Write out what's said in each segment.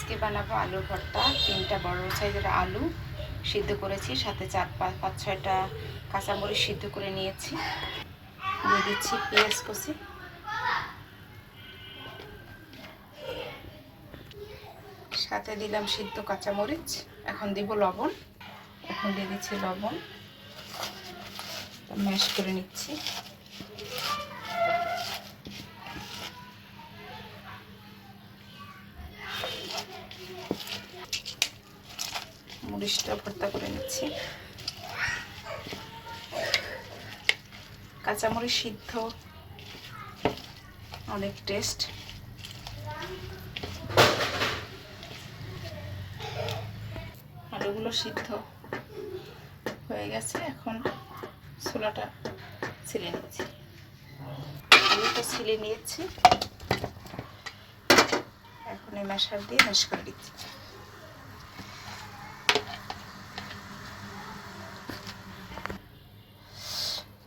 আজকে বানাবো আলুর ভর্তা। 3টা বড় সাইজের আলু সিদ্ধ করেছি, সাথে 4-5-6টা কাঁচামরিচ সিদ্ধ করে নিয়েছি। দিয়ে দিচ্ছি পেঁয়াজ কুচি, সাথে দিলাম সিদ্ধ কাঁচামরিচ। এখন দিব লবণ, এখন দিয়ে দিচ্ছি লবণ, ম্যাশ করে নিচ্ছি। মরিচটা ভর্তা করে নিচ্ছি। কাঁচামরিচ সিদ্ধ অনেক টেস্ট। আলুগুলো সিদ্ধ হয়ে গেছে, এখন ছোলাটা ছিলে নিচ্ছি। আলুটা ছিলে নিয়েছি, এখন এই ম্যাশার দিয়ে ম্যাশ করে দিচ্ছি।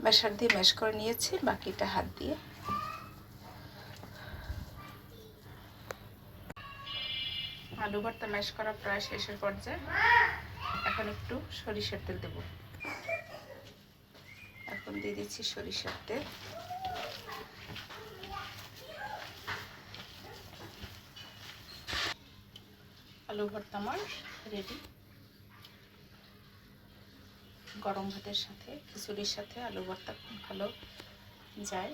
ম্যাশার দিয়ে ম্যাশ করে নিয়েছি, বাকিটা হাত দিয়ে। আলু ভর্তা ম্যাশ করা প্রায় শেষের পর্যায়ে। এখন একটু সরিষার তেল দেব। এখন দিয়ে দিচ্ছি সরিষার তেল। আলু ভর্তা আমার রেডি। গরম ভাতের সাথে, খিচুড়ির সাথে আলু ভর্তা খুব ভালো যায়।